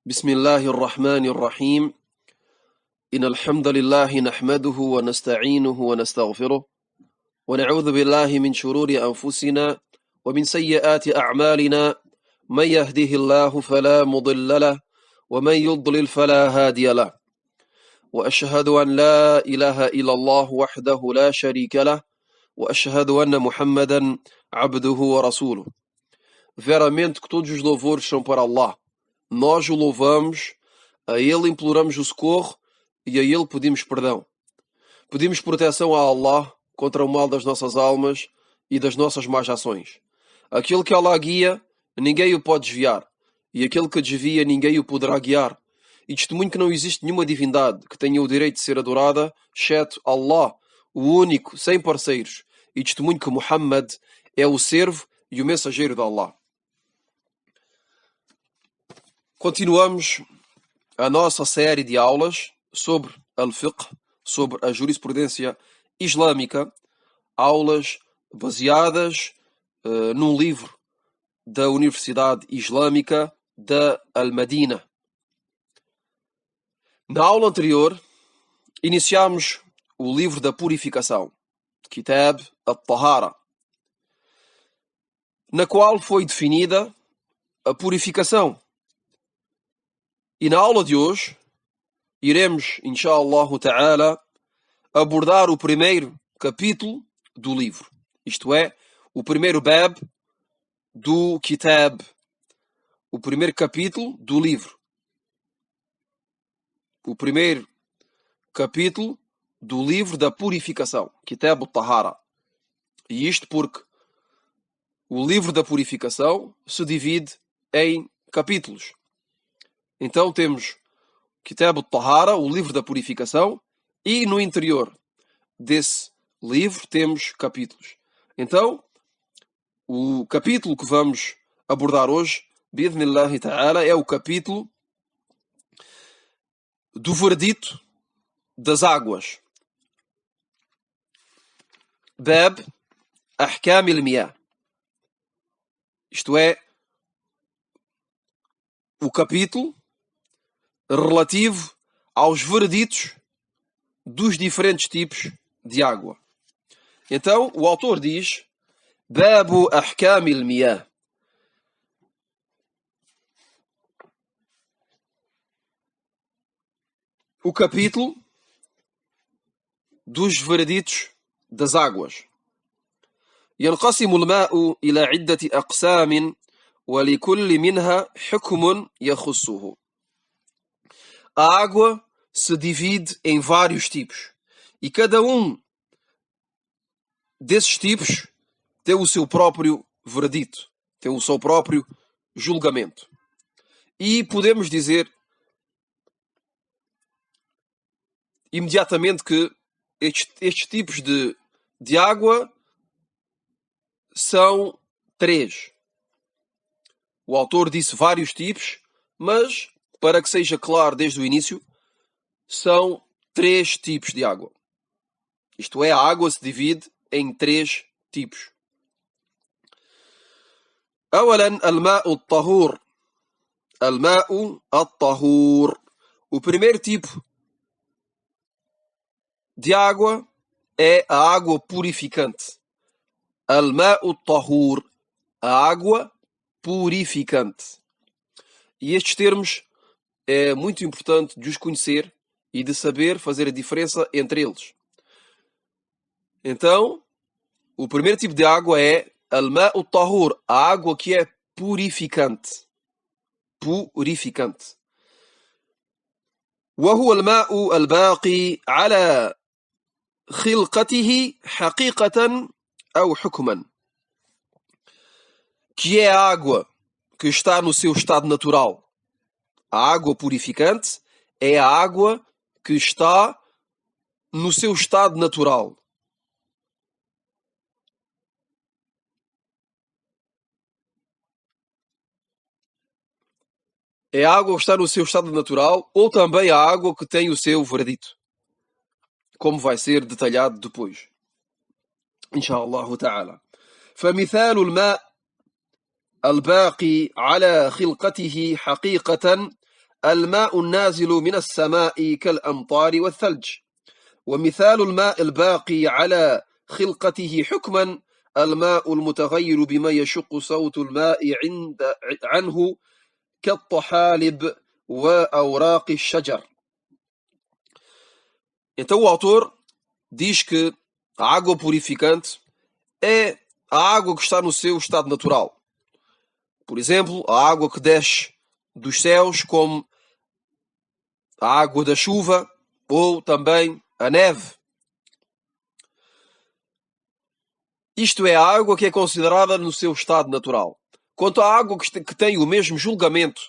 بسم الله الرحمن الرحيم إن الحمد لله نحمده ونستعينه ونستغفره ونعوذ بالله من شرور أنفسنا ومن سيئات أعمالنا من يهده الله فلا مضل له ومن يضلل فلا هادي له وأشهد أن لا إله إلا الله وحده لا شريك له وأشهد أن محمدا عبده ورسوله. Veramente que todos os louvores são para Allah. Nós o louvamos, a Ele imploramos o socorro e a Ele pedimos perdão. Pedimos proteção a Allah contra o mal das nossas almas e das nossas más ações. Aquele que Allah guia, ninguém o pode desviar. E aquele que desvia, ninguém o poderá guiar. E testemunho que não existe nenhuma divindade que tenha o direito de ser adorada, exceto Allah, o único, sem parceiros. E testemunho que Muhammad é o servo e o mensageiro de Allah. Continuamos a nossa série de aulas sobre al-fiqh, sobre a jurisprudência islâmica, aulas baseadas num livro da Universidade Islâmica da Al-Madina. Na aula anterior, iniciámos o livro da purificação, Kitab al-Tahara, na qual foi definida a purificação. E na aula de hoje, iremos, inshallah ta'ala, abordar o primeiro capítulo do livro. Isto é, o primeiro bab do Kitab. O primeiro capítulo do livro. O primeiro capítulo do livro da purificação. Kitab al-Tahara. E isto porque o livro da purificação se divide em capítulos. Então temos Kitab al-Tahara, o livro da purificação, e no interior desse livro temos capítulos. Então, o capítulo que vamos abordar hoje, bi'idhnillahi ta'ala, é o capítulo do veredito das águas. Bab Ahkam al-Miyah. Isto é, o capítulo relativo aos vereditos dos diferentes tipos de água. Então, o autor diz: Babu Ahkam al-Miyah. O capítulo dos vereditos das águas. ينقسم الماء إلى عدة أقسام ولكل منها حكم يخصه. A água se divide em vários tipos. E cada um desses tipos tem o seu próprio veredito. Tem o seu próprio julgamento. E podemos dizer imediatamente que estes tipos de água são três. O autor disse vários tipos, mas para que seja claro desde o início, são três tipos de água. Isto é, a água se divide em três tipos. أولاً الماء الطهور. الماء الطهور. O primeiro tipo de água é a água purificante. الماء الطهور. A água purificante. E estes termos é muito importante de os conhecer e de saber fazer a diferença entre eles. Então, o primeiro tipo de água é al-ma'u tahur, a água que é purificante. Purificante. وهو الماء الباقي على خلقته حقيقة أو حكما. Que é a água que está no seu estado natural. A água purificante é a água que está no seu estado natural. É a água que está no seu estado natural ou também a água que tem o seu veredito. Como vai ser detalhado depois. Inshallah ta'ala. فمثال الماء الباقي على خلقته حقيقة الماء النازل من السماء كالأمطار والثلج ومثال الماء الباقي على خلقته حكما الماء المتغير بما يشق صوت الماء عنه كالطحالب وأوراق الشجر. Então o autor diz que a água purificante é a água que está no seu estado natural. Por exemplo, a água que desce dos céus, como a água da chuva ou também a neve. Isto é a água que é considerada no seu estado natural. Quanto à água que tem o mesmo julgamento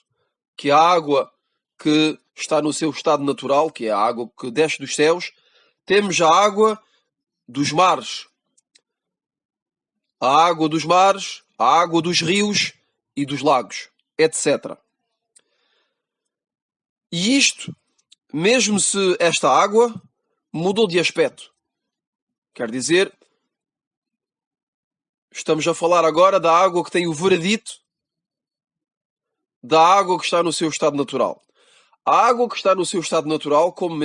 que a água que está no seu estado natural, que é a água que desce dos céus, temos a água dos mares. A água dos mares, a água dos rios e dos lagos, etc. E isto, mesmo se esta água mudou de aspecto. Quer dizer, estamos a falar agora da água que tem o veredito da água que está no seu estado natural. A água que está no seu estado natural, como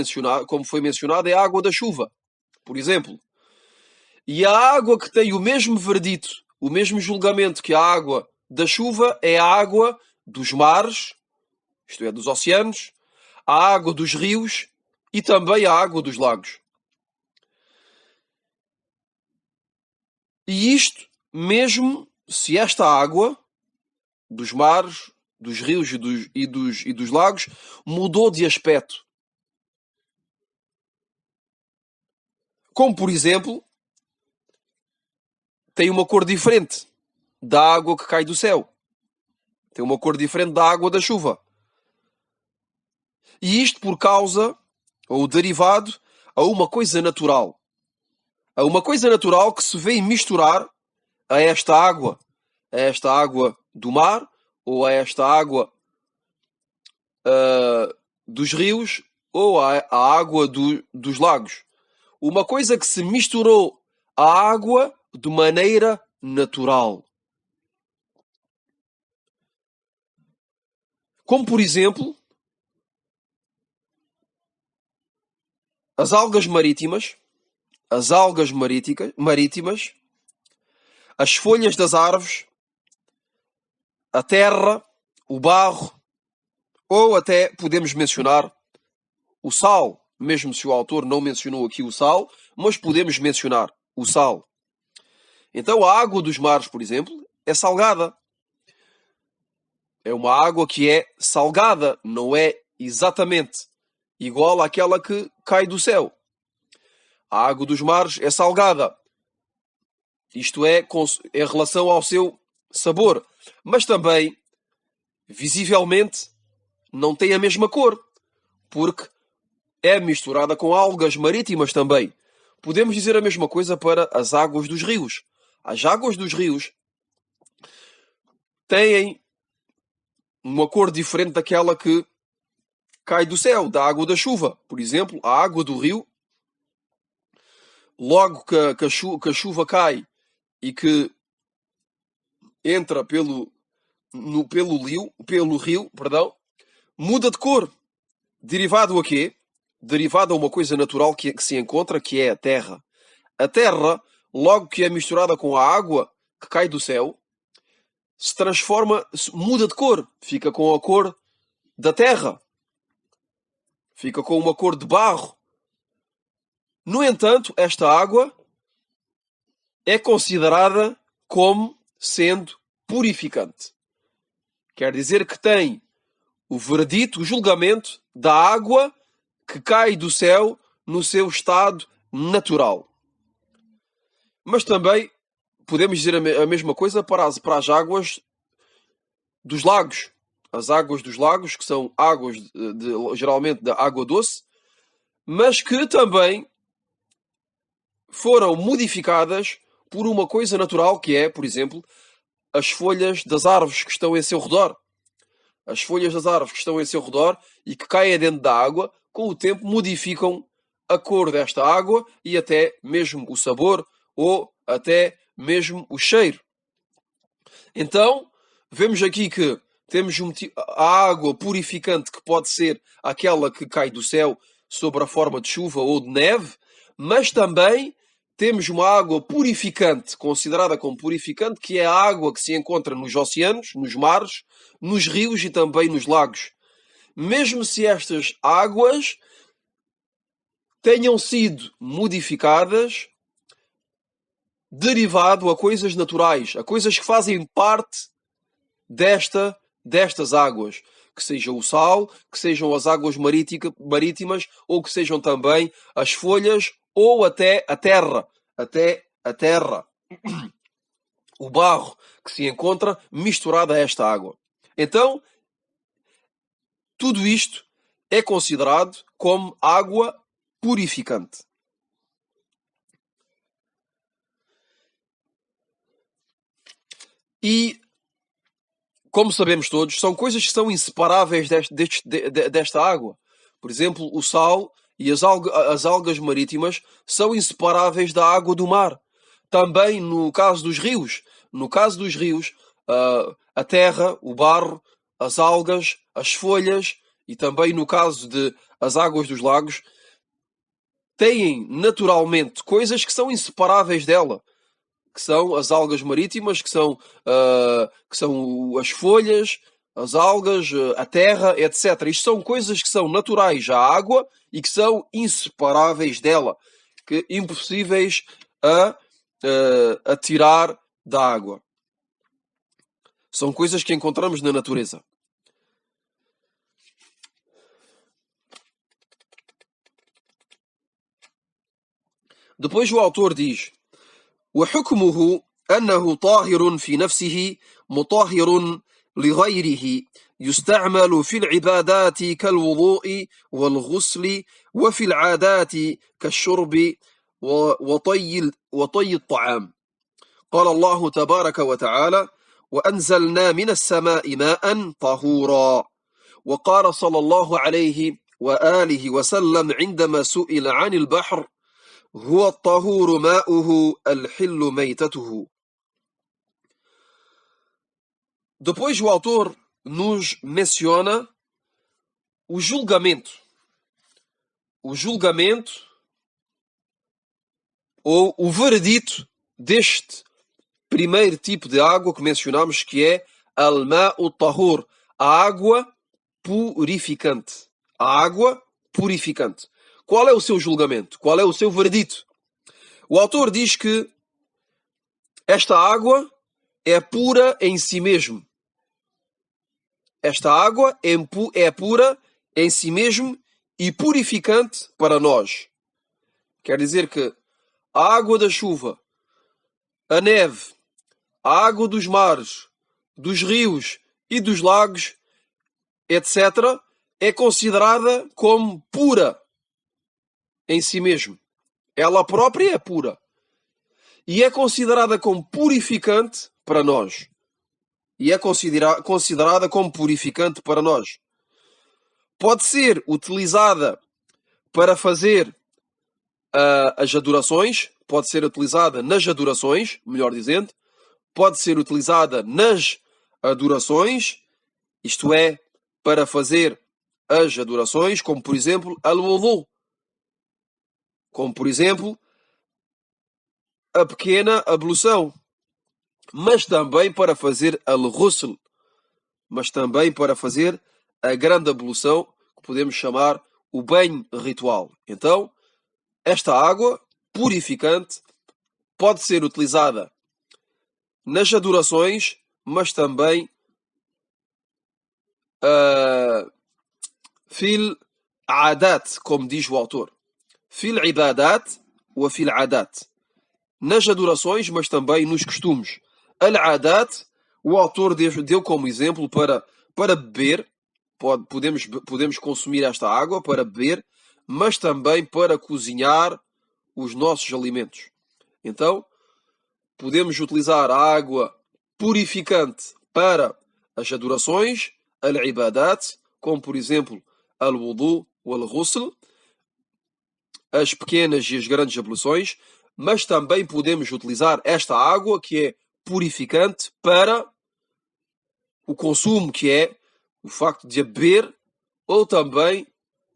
foi mencionado, é a água da chuva, por exemplo. E a água que tem o mesmo veredito, o mesmo julgamento que a água da chuva, é a água dos mares, isto é, dos oceanos, a água dos rios e também a água dos lagos. E isto mesmo se esta água dos mares, dos rios e dos lagos mudou de aspecto. Como, por exemplo, tem uma cor diferente da água que cai do céu. Tem uma cor diferente da água da chuva. E isto por causa, ou derivado, a uma coisa natural. A uma coisa natural que se vem misturar a esta água do mar, ou a esta água dos rios, ou a água dos lagos. Uma coisa que se misturou à água de maneira natural. Como, por exemplo, as algas marítimas, as folhas das árvores, a terra, o barro, ou até podemos mencionar o sal, mesmo se o autor não mencionou aqui o sal, mas podemos mencionar o sal. Então a água dos mares, por exemplo, é salgada. É uma água que é salgada, não é exatamente igual àquela que cai do céu. A água dos mares é salgada. Isto é, em relação ao seu sabor. Mas também, visivelmente, não tem a mesma cor. Porque é misturada com algas marítimas também. Podemos dizer a mesma coisa para as águas dos rios. As águas dos rios têm uma cor diferente daquela que cai do céu, da água da chuva. Por exemplo, a água do rio, logo que a chuva cai e que entra pelo rio, muda de cor. Derivado a quê? Derivado a uma coisa natural que se encontra, que é a terra. A terra, logo que é misturada com a água que cai do céu, se transforma, muda de cor. Fica com a cor da terra. Fica com uma cor de barro. No entanto, esta água é considerada como sendo purificante. Quer dizer que tem o veredito, o julgamento da água que cai do céu no seu estado natural. Mas também podemos dizer a mesma coisa para as águas dos lagos. As águas dos lagos, que são águas geralmente da água doce, mas que também foram modificadas por uma coisa natural que é, por exemplo, as folhas das árvores que estão em seu redor. As folhas das árvores que estão em seu redor e que caem dentro da água, com o tempo modificam a cor desta água e até mesmo o sabor ou até mesmo o cheiro. Então, vemos aqui que temos a água purificante, que pode ser aquela que cai do céu sobre a forma de chuva ou de neve, mas também temos uma água purificante, considerada como purificante, que é a água que se encontra nos oceanos, nos mares, nos rios e também nos lagos. Mesmo se estas águas tenham sido modificadas, derivado a coisas naturais, a coisas que fazem parte destas águas, que seja o sal, que sejam as águas marítimas, ou que sejam também as folhas, ou até a terra, o barro que se encontra misturado a esta água. Então, tudo isto é considerado como água purificante. E, como sabemos todos, são coisas que são inseparáveis desta água. Por exemplo, o sal e as algas marítimas são inseparáveis da água do mar. Também no caso dos rios. No caso dos rios, a terra, o barro, as algas, as folhas, e também no caso de as águas dos lagos, têm naturalmente coisas que são inseparáveis dela, que são as algas marítimas, que são as folhas, as algas, a terra, etc. Isto são coisas que são naturais à água e que são inseparáveis dela, que impossíveis a tirar da água. São coisas que encontramos na natureza. Depois o autor diz: وحكمه أنه طاهر في نفسه مطهر لغيره يستعمل في العبادات كالوضوء والغسل وفي العادات كالشرب وطي الطعام. قال الله تبارك وتعالى: وأنزلنا من السماء ماء طهورا. وقال صلى الله عليه وآله وسلم عندما سئل عن البحر: هو الطهور ماؤه الحل ميتته. Depois o autor nos menciona o julgamento. O julgamento ou o veredito deste primeiro tipo de água que mencionamos, que é al-ma'u tahur, a água purificante. A água purificante. Qual é o seu julgamento? Qual é o seu veredito? O autor diz que esta água é pura em si mesmo. Esta água é pura em si mesmo e purificante para nós. Quer dizer que a água da chuva, a neve, a água dos mares, dos rios e dos lagos, etc., é considerada como pura em si mesmo. Ela própria é pura. E é considerada como purificante para nós. E é considerada como purificante para nós. Pode ser utilizada para fazer as adorações, pode ser utilizada nas adorações, melhor dizendo, pode ser utilizada nas adorações, isto é, para fazer as adorações, como por exemplo, al-wudu, como por exemplo, a pequena ablução, mas também para fazer al-ghusl, mas também para fazer a grande ablução, que podemos chamar o banho ritual. Então, esta água purificante pode ser utilizada nas adorações, mas também fil adat, como diz o autor. Fil ibadat ou fil adat. Nas adorações, mas também nos costumes. Al-adat, o autor deu como exemplo para beber. Podemos consumir esta água para beber, mas também para cozinhar os nossos alimentos. Então, podemos utilizar a água purificante para as adorações, al-ibadat, como por exemplo al-wudu ou al-ghusl, as pequenas e as grandes abluções, mas também podemos utilizar esta água que é purificante para o consumo, que é o facto de a beber ou também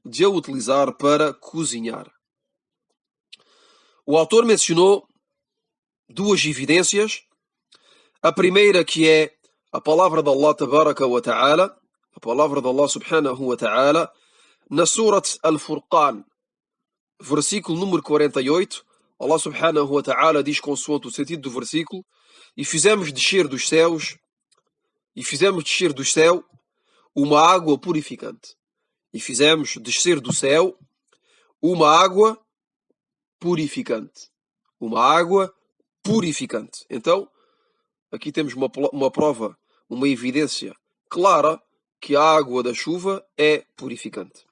de a utilizar para cozinhar. O autor mencionou duas evidências. A primeira, que é a palavra de Allah tabaraka wa ta'ala, a palavra de Allah subhanahu wa ta'ala, na Surat Al-Furqan, versículo número 48, Allah subhanahu wa ta'ala diz, consoante o sentido do versículo: e fizemos descer do céu uma água purificante. E fizemos descer do céu uma água purificante. Uma água purificante. Então, aqui temos uma prova, uma evidência clara que a água da chuva é purificante.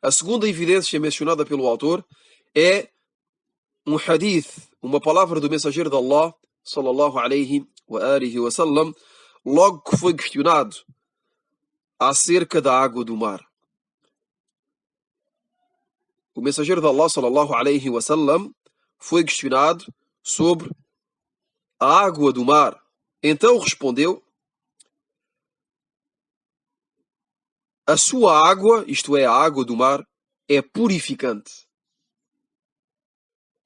A segunda evidência mencionada pelo autor é um hadith, uma palavra do mensageiro de Allah, sallallahu alayhi wa alihi wa sallam, logo que foi questionado acerca da água do mar. O mensageiro de Allah, sallallahu alayhi wa sallam, foi questionado sobre a água do mar. Então respondeu: a sua água, isto é, a água do mar, é purificante.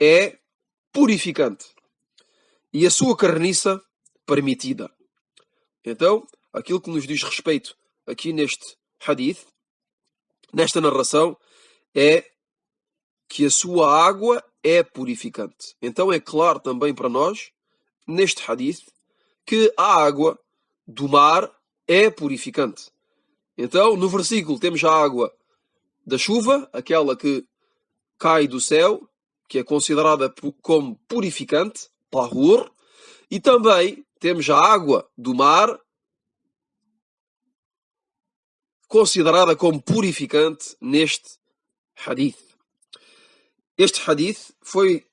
É purificante. E a sua carniça, permitida. Então, aquilo que nos diz respeito aqui neste hadith, nesta narração, é que a sua água é purificante. Então é claro também para nós, neste hadith, que a água do mar é purificante. Então, no versículo temos a água da chuva, aquela que cai do céu, que é considerada como purificante, tahur, e também temos a água do mar, considerada como purificante neste hadith. Este hadith foi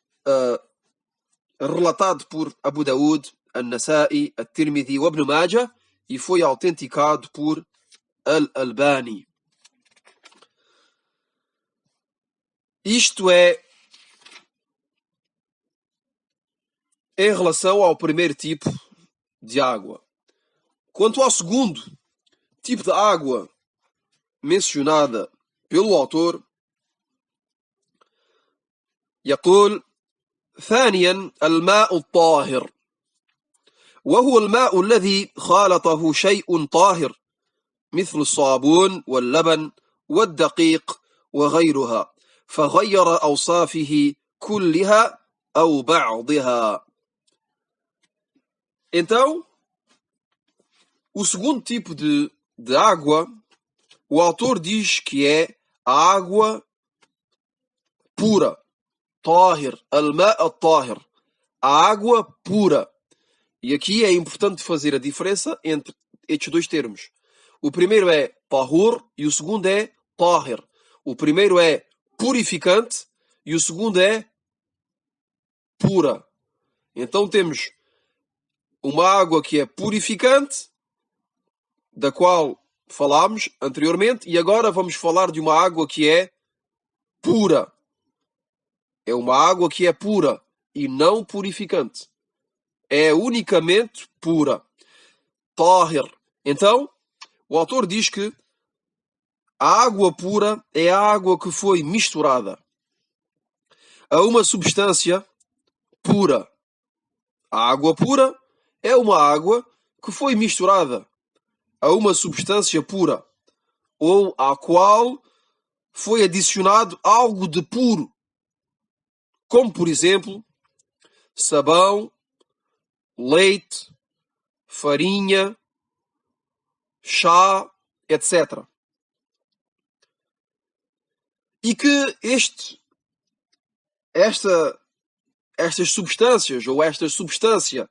relatado por Abu Daud, An-Nasa'i, At-Tirmidhi e Ibn Majah e foi autenticado por Al-Albani. Isto é em relação ao primeiro tipo de água. Quanto ao segundo tipo de água mencionada pelo autor, يقول: ثانيا الماء الطاهر وهو الماء الذي خالطه شيء طاهر مثل الصابون واللبن والدقيق وغيرها فغير أوصافه كلها أو بعضها. Então, o segundo tipo de água, o autor diz que é a água pura. Tahir, al-ma' al-tahir, a água pura. E aqui é importante fazer a diferença entre estes dois termos. O primeiro é tahur e o segundo é tahir. O primeiro é purificante e o segundo é pura. Então temos uma água que é purificante, da qual falámos anteriormente, e agora vamos falar de uma água que é pura. É uma água que é pura e não purificante. É unicamente pura. Tahir. Então, o autor diz que a água pura é a água que foi misturada a uma substância pura. A água pura é uma água que foi misturada a uma substância pura, ou à qual foi adicionado algo de puro, como por exemplo sabão, leite, farinha, chá, etc. E que estas substâncias, ou esta substância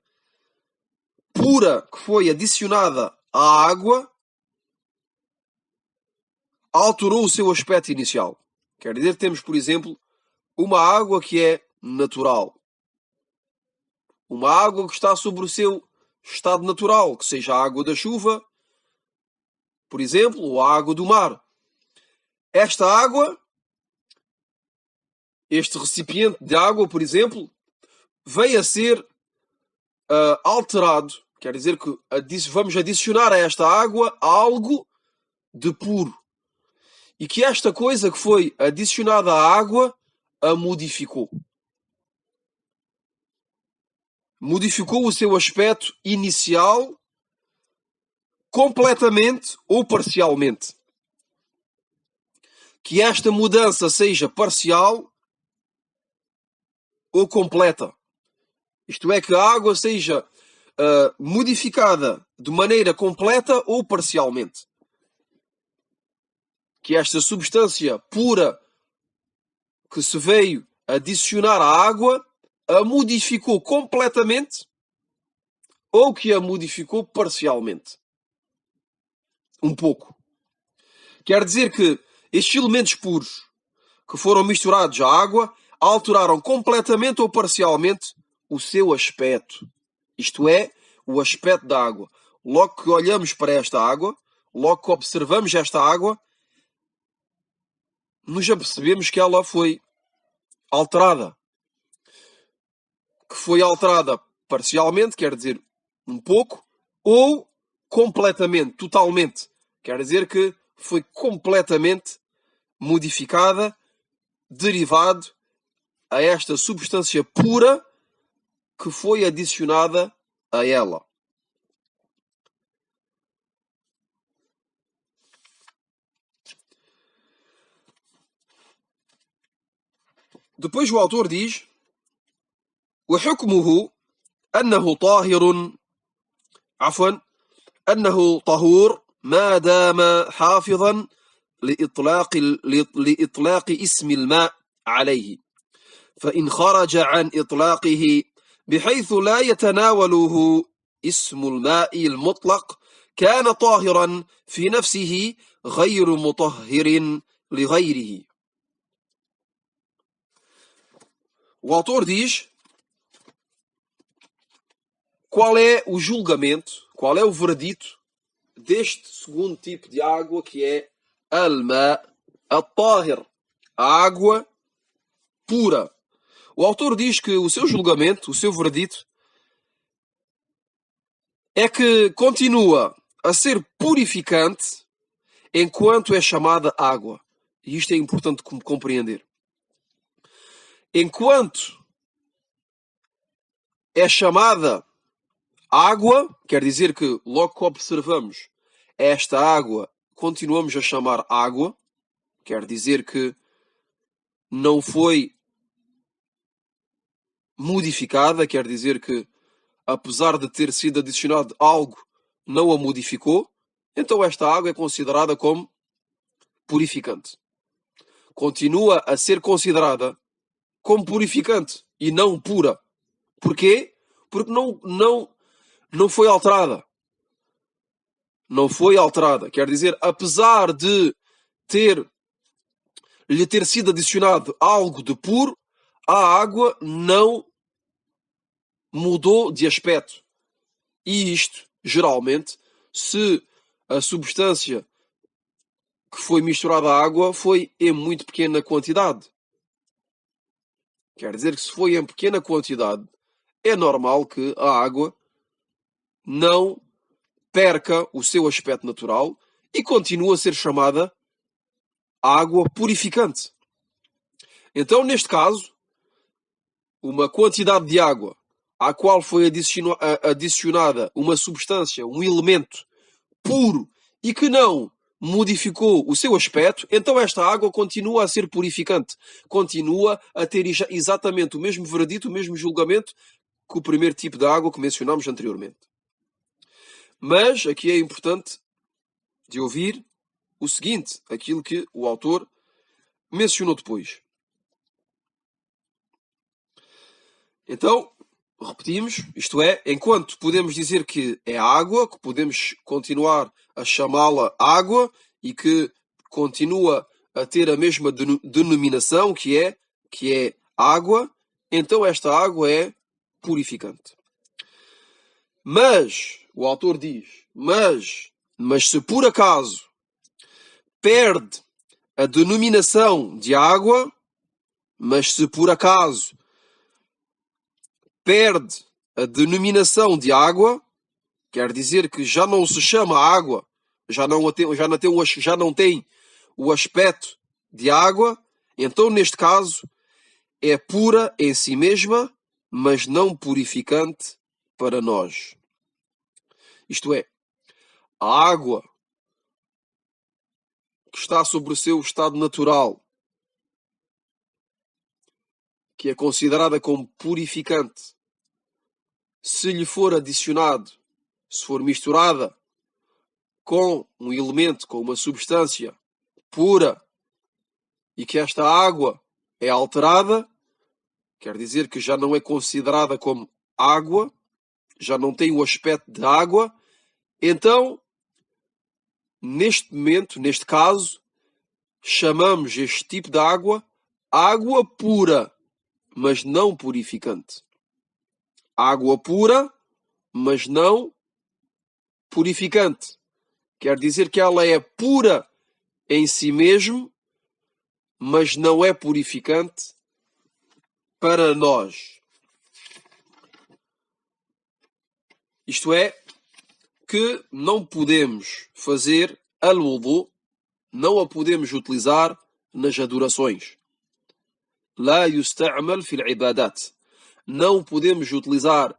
pura que foi adicionada à água, alterou o seu aspecto inicial. Quer dizer, temos, por exemplo, uma água que é natural. Uma água que está sobre o seu estado natural, que seja a água da chuva, por exemplo, ou a água do mar. Esta água, este recipiente de água, por exemplo, veio a ser alterado, Quer dizer que vamos adicionar a esta água algo de puro. E que esta coisa que foi adicionada à água a modificou. Modificou o seu aspecto inicial completamente ou parcialmente. Que esta mudança seja parcial ou completa. Isto é, que a água seja modificada de maneira completa ou parcialmente. Que esta substância pura que se veio adicionar à água a modificou completamente ou que a modificou parcialmente. Um pouco. Quer dizer que estes elementos puros que foram misturados à água alteraram completamente ou parcialmente o seu aspecto. Isto é, o aspecto da água. Logo que olhamos para esta água, logo que observamos esta água, nos apercebemos que ela foi alterada. Que foi alterada parcialmente, quer dizer, um pouco, ou completamente, totalmente. Quer dizer que foi completamente modificada, derivado a esta substância pura que foi adicionada a ela. Depois o autor diz: وحكمه أنه طاهر عفوا أنه طهور ما دام حافظا لإطلاق اسم الماء عليه، فإن خرج عن إطلاقه بحيث لا يتناوله اسم الماء المطلق كان طاهرا في نفسه غير مطهر لغيره. O autor diz qual é o julgamento, qual é o veredito deste segundo tipo de água, que é al-ma at-tahir, a água pura. O autor diz que o seu julgamento, o seu veredito, é que continua a ser purificante enquanto é chamada água. E isto é importante compreender. Enquanto é chamada água, quer dizer que logo que observamos esta água, continuamos a chamar água, quer dizer que não foi modificada, quer dizer que apesar de ter sido adicionado algo, não a modificou, então esta água é considerada como purificante. Continua a ser considerada como purificante e não pura. Porquê? Porque não foi alterada. Não foi alterada. Quer dizer, apesar de lhe ter sido adicionado algo de puro, a água não mudou de aspecto. E isto, geralmente, se a substância que foi misturada à água foi em muito pequena quantidade. Quer dizer que se foi em pequena quantidade, é normal que a água não perca o seu aspecto natural e continue a ser chamada água purificante. Então, neste caso, uma quantidade de água à qual foi adicionada uma substância, um elemento puro e que não modificou o seu aspecto, então esta água continua a ser purificante, continua a ter exatamente o mesmo veredito, o mesmo julgamento que o primeiro tipo de água que mencionámos anteriormente. Mas aqui é importante de ouvir o seguinte, aquilo que o autor mencionou depois. Então, repetimos, isto é, enquanto podemos dizer que é água, que podemos continuar a chamá-la água e que continua a ter a mesma denominação que é água, então esta água é purificante. Mas, o autor diz, mas se por acaso perde a denominação de água, mas se por acaso perde a denominação de água, quer dizer que já não se chama água, já não tem o aspecto de água, então neste caso é pura em si mesma, mas não purificante para nós. Isto é, a água que está sobre o seu estado natural, que é considerada como purificante, se lhe for adicionado, se for misturada com um elemento, com uma substância pura, e que esta água é alterada, quer dizer que já não é considerada como água, já não tem o aspecto de água, então, neste momento, neste caso, chamamos este tipo de água água pura, mas não purificante. Água pura, mas não purificante. Quer dizer que ela é pura em si mesmo, mas não é purificante para nós. Isto é, que não podemos fazer al-wudu, não a podemos utilizar nas adorações. La yusta'mal fil ibadat. Não podemos utilizar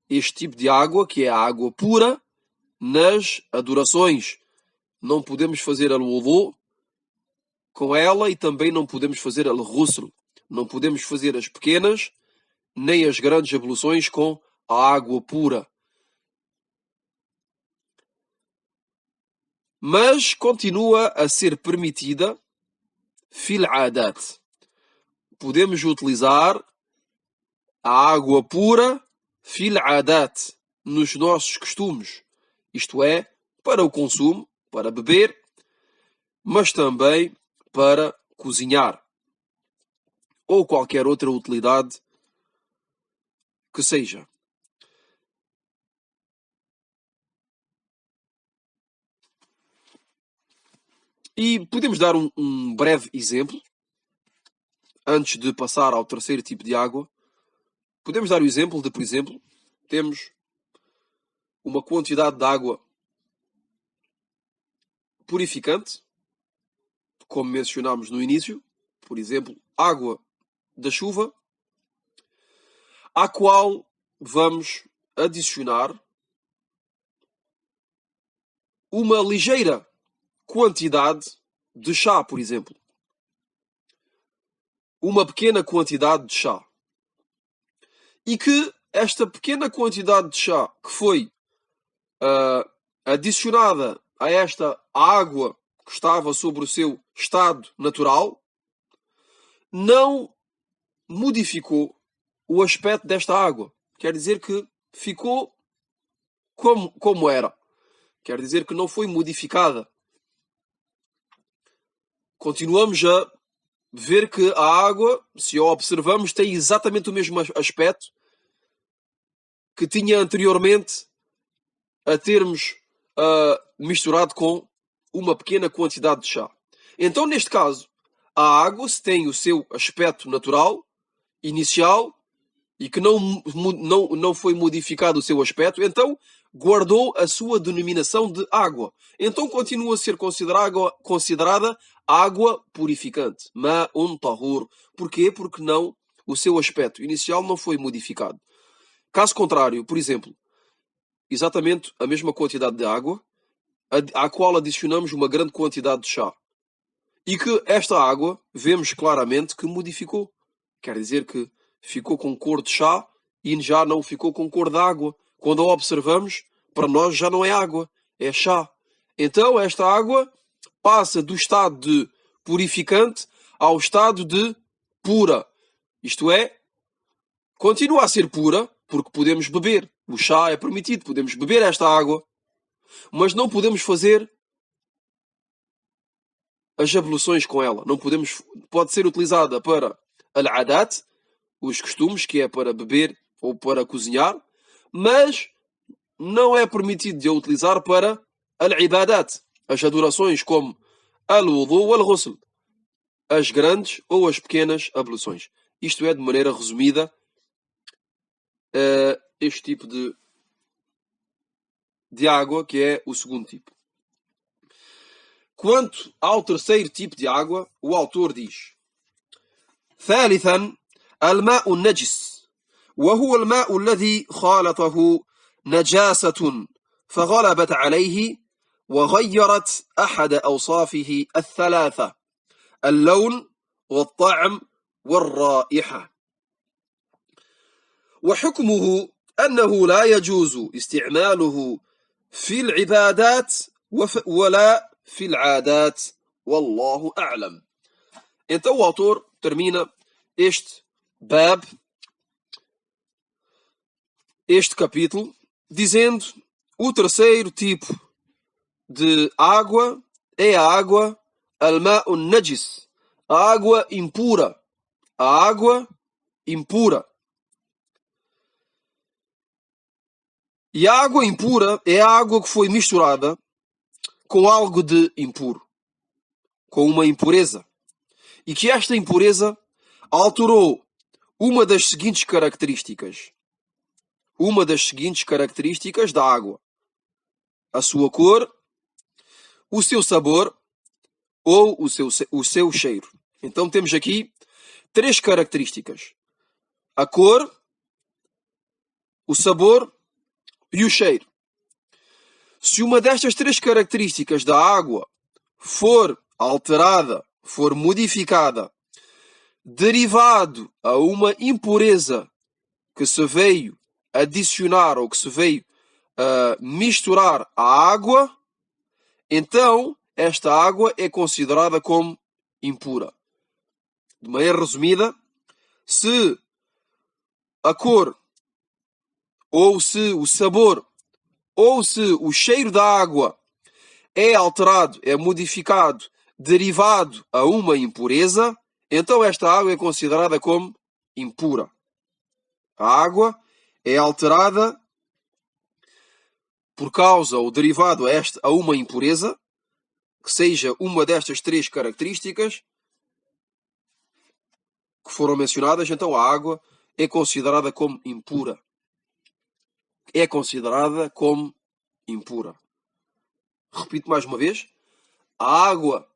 este tipo de água, que é a água pura, nas adorações. Não podemos fazer al-wudu com ela e também não podemos fazer al-ghusl. Não podemos fazer as pequenas nem as grandes abluções com a água pura. Mas continua a ser permitida fil adat. Podemos utilizar a água pura fil adat nos nossos costumes. Isto é, para o consumo, para beber, mas também para cozinhar ou qualquer outra utilidade que seja. E podemos dar um breve exemplo, antes de passar ao terceiro tipo de água. Podemos dar o exemplo de, por exemplo, temos uma quantidade de água purificante, como mencionámos no início, por exemplo, água da chuva, à qual vamos adicionar uma ligeira quantidade de chá, por exemplo. Uma pequena quantidade de chá. E que esta pequena quantidade de chá que foi adicionada a esta água que estava sobre o seu estado natural, não modificou o aspecto desta água. Quer dizer que ficou como era. Quer dizer que não foi modificada. Continuamos a ver que a água, se a observamos, tem exatamente o mesmo aspecto que tinha anteriormente a termos misturado com uma pequena quantidade de chá. Então, neste caso, a água, se tem o seu aspecto natural, inicial, e que não foi modificado o seu aspecto, então guardou a sua denominação de água. Então continua a ser considerada água purificante. Ma'un tahur. Porquê? Porque o seu aspecto inicial não foi modificado. Caso contrário, por exemplo, exatamente a mesma quantidade de água, à qual adicionamos uma grande quantidade de chá. E que esta água, vemos claramente que modificou. Quer dizer que ficou com cor de chá e já não ficou com cor de água. Quando a observamos, para nós já não é água, é chá. Então esta água passa do estado de purificante ao estado de pura. Isto é, continua a ser pura, porque podemos beber. O chá é permitido, podemos beber esta água, mas não podemos fazer as abluções com ela. Não podemos, pode ser utilizada para al-adat, os costumes, que é para beber ou para cozinhar, mas não é permitido de a utilizar para al-ibadat, as adorações como al-wudu ou al-ghusl, as grandes ou as pequenas abluções. Isto é, de maneira resumida, este tipo de de água, que é o segundo tipo. Quanto ao terceiro tipo de água, o autor diz: ثالثا الماء النجس وهو الماء الذي خالطه نجاسة فغلبت عليه وغيرت أحد أوصافه الثلاثة اللون والطعم والرائحة وحكمه أنه لا يجوز استعماله في العبادات ولا في العادات والله أعلم. Então o autor termina este bab, este capítulo, dizendo: o terceiro tipo de água é a água al-ma'un najis, a água impura. A água impura. E a água impura é a água que foi misturada com algo de impuro, com uma impureza. E que esta impureza alterou uma das seguintes características. Uma das seguintes características da água: a sua cor, o seu sabor ou o seu cheiro. Então temos aqui três características: a cor, o sabor e o cheiro. Se uma destas três características da água for alterada, for modificada, derivado a uma impureza que se veio adicionar ou que se veio misturar à água, então esta água é considerada como impura. De maneira resumida, se a cor, ou se o sabor, ou se o cheiro da água é alterado, é modificado, derivado a uma impureza, então esta água é considerada como impura. A água é alterada por causa ou derivado a uma impureza, que seja uma destas três características que foram mencionadas, então a água é considerada como impura. É considerada como impura. Repito mais uma vez: a água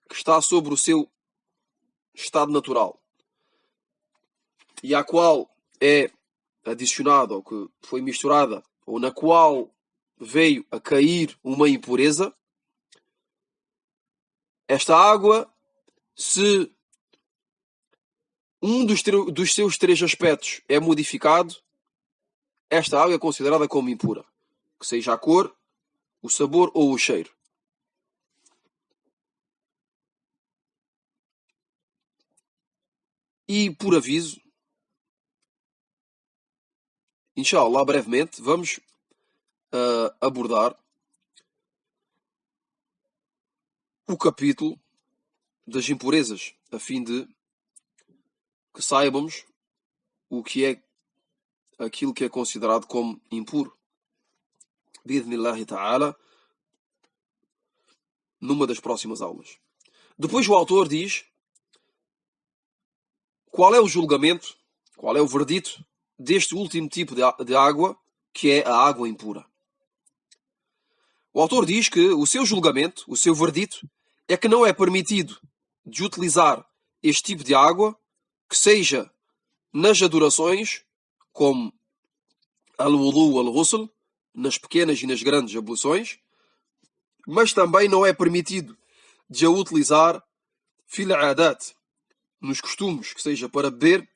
que está sobre o seu estado natural e à qual é adicionada ou que foi misturada ou na qual veio a cair uma impureza, esta água, se um dos seus três aspectos é modificado, esta água é considerada como impura, que seja a cor, o sabor ou o cheiro. E por aviso, inshallah, brevemente, vamos abordar o capítulo das impurezas, a fim de que saibamos o que é aquilo que é considerado como impuro. Bidnillahi ta'ala, numa das próximas aulas. Depois o autor diz qual é o julgamento, qual é o verdito deste último tipo de água, que é a água impura. O autor diz que o seu julgamento, o seu verdito, é que não é permitido de utilizar este tipo de água, que seja nas adorações, como al-wudu al-ghusl, nas pequenas e nas grandes abluções, mas também não é permitido de a utilizar fil adat, nos costumes, que seja para beber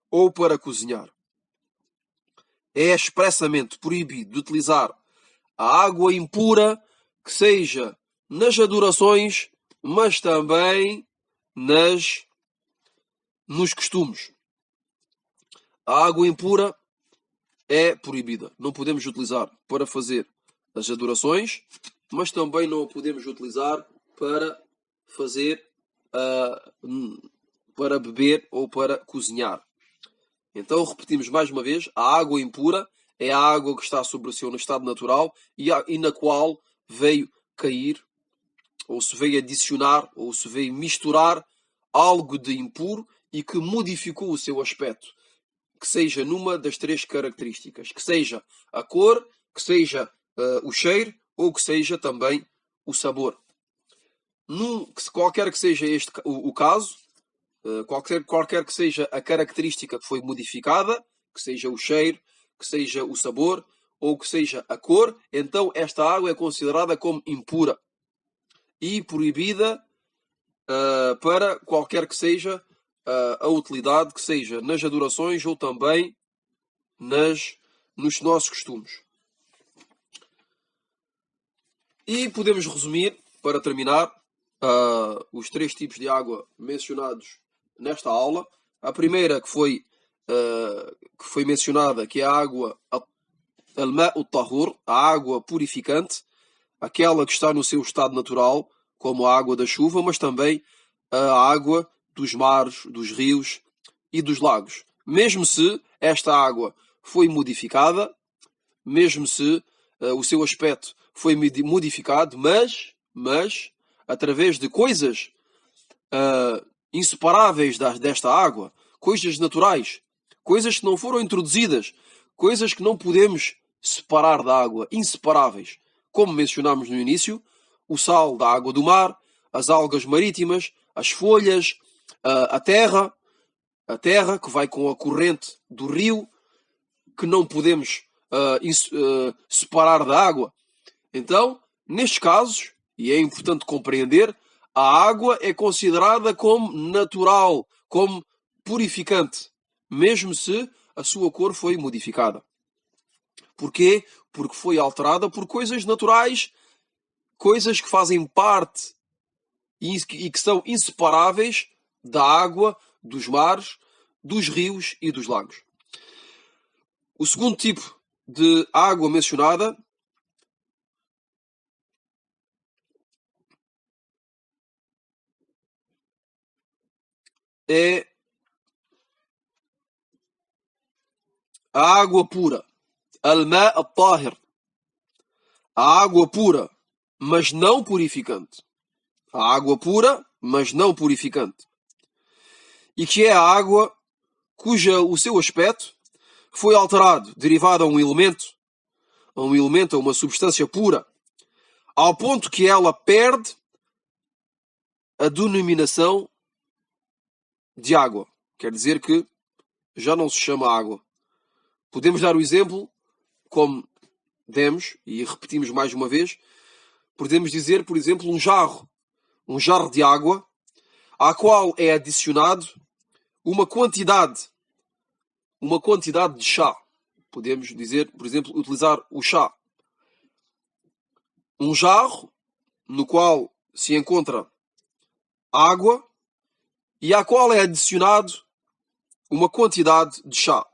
ou para cozinhar. É expressamente proibido de utilizar a água impura, que seja nas adorações, mas também nos costumes. A água impura é proibida. Não podemos utilizar para fazer as adorações, mas também não a podemos utilizar para fazer, para beber ou para cozinhar. Então repetimos mais uma vez: a água impura é a água que está sobre o seu estado natural e na qual veio cair, ou se veio adicionar, ou se veio misturar algo de impuro e que modificou o seu aspecto, que seja numa das três características, que seja a cor, que seja o cheiro ou que seja também o sabor. Qualquer que seja o caso, qualquer que seja a característica que foi modificada, que seja o cheiro, que seja o sabor ou que seja a cor, então esta água é considerada como impura e proibida para qualquer que seja a utilidade, que seja nas adorações ou também nos nossos costumes. E podemos resumir, para terminar, os 3 tipos de água mencionados nesta aula. A primeira que foi mencionada, que é a água al-ma'u tahur, a água purificante, aquela que está no seu estado natural, como a água da chuva, mas também a água dos mares, dos rios e dos lagos. Mesmo se esta água foi modificada, mesmo se o seu aspecto foi modificado, mas através de coisas inseparáveis desta água, coisas naturais, coisas que não foram introduzidas, coisas que não podemos separar da água, inseparáveis. Como mencionámos no início, o sal da água do mar, as algas marítimas, as folhas, a terra que vai com a corrente do rio, que não podemos separar da água. Então, nestes casos, e é importante compreender, a água é considerada como natural, como purificante, mesmo se a sua cor foi modificada. Porquê? Porque foi alterada por coisas naturais, coisas que fazem parte e que são inseparáveis da água, dos mares, dos rios e dos lagos. O segundo tipo de água mencionada é a água pura. Al-ma' al-tahir. A água pura, mas não purificante. A água pura, mas não purificante. E que é a água o seu aspecto foi alterado, derivado a um elemento, a uma substância pura, ao ponto que ela perde a denominação de água. Quer dizer que já não se chama água. Podemos dar o exemplo, como demos, e repetimos mais uma vez, podemos dizer, por exemplo, um jarro de água, à qual é adicionado uma quantidade de chá. Podemos dizer, por exemplo, utilizar o chá. Um jarro no qual se encontra água e à qual é adicionado uma quantidade de chá.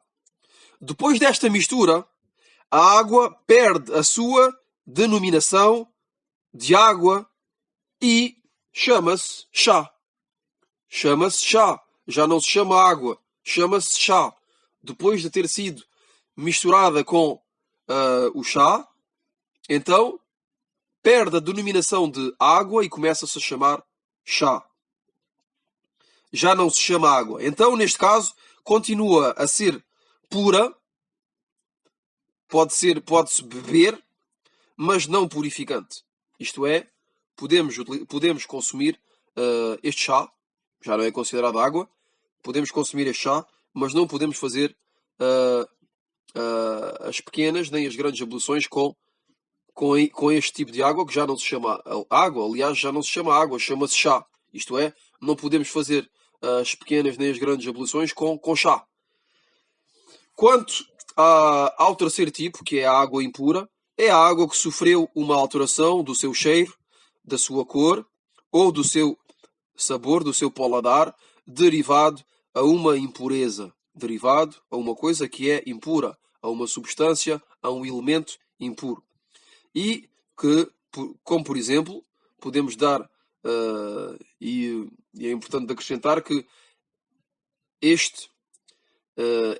Depois desta mistura, a água perde a sua denominação de água e chama-se chá. Chama-se chá. Já não se chama água. Chama-se chá. Depois de ter sido misturada com o chá, então perde a denominação de água e começa-se a chamar chá. Já não se chama água. Então, neste caso, continua a ser pura, pode-se beber, mas não purificante. Isto é, podemos consumir este chá, já não é considerado água, podemos consumir este chá, mas não podemos fazer as pequenas nem as grandes abluções com este tipo de água, que já não se chama água, aliás, já não se chama água, chama-se chá. Isto é, não podemos fazer as pequenas nem as grandes abluções com chá. Quanto ao terceiro tipo, que é a água impura, é a água que sofreu uma alteração do seu cheiro, da sua cor ou do seu sabor, do seu paladar, derivado a uma impureza, derivado a uma coisa que é impura, a uma substância, a um elemento impuro. E que, como por exemplo, podemos dar, e é importante acrescentar que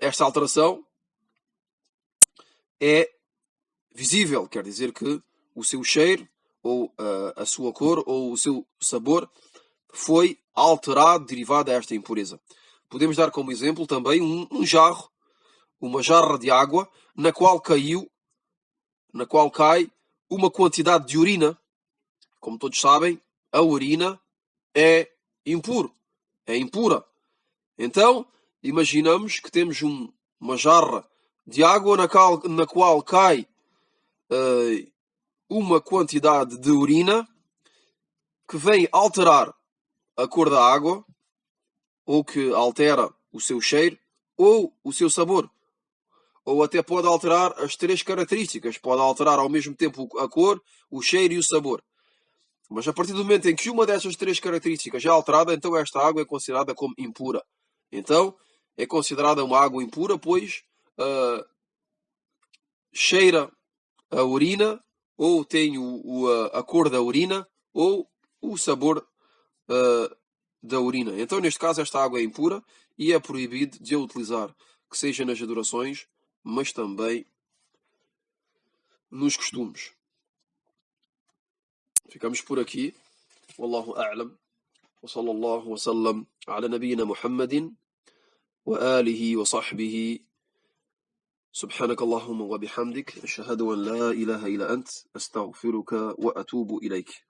esta alteração é visível, quer dizer que o seu cheiro, ou a sua cor, ou o seu sabor foi alterado, derivado a esta impureza. Podemos dar como exemplo também uma jarra de água, na qual caiu na qual cai uma quantidade de urina. Como todos sabem, a urina é impura. Então, imaginamos que temos uma jarra de água na qual cai uma quantidade de urina que vem alterar a cor da água, ou que altera o seu cheiro, ou o seu sabor. Ou até pode alterar as 3 características. Pode alterar ao mesmo tempo a cor, o cheiro e o sabor. Mas a partir do momento em que uma dessas 3 características é alterada, então esta água é considerada como impura. Então, é considerada uma água impura, pois cheira a urina, ou tem a cor da urina, ou o sabor da urina. Então, neste caso, esta água é impura e é proibido de a utilizar, que seja nas adorações, mas também nos costumes. Ficamos por aqui. Wallahu a'lam. Wa sallallahu wa sallam ala nabiyyina Muhammadin wa alihi wa sahbihi. سبحانك اللهم وبحمدك أشهد أن لا إله إلا أنت أستغفرك وأتوب إليك.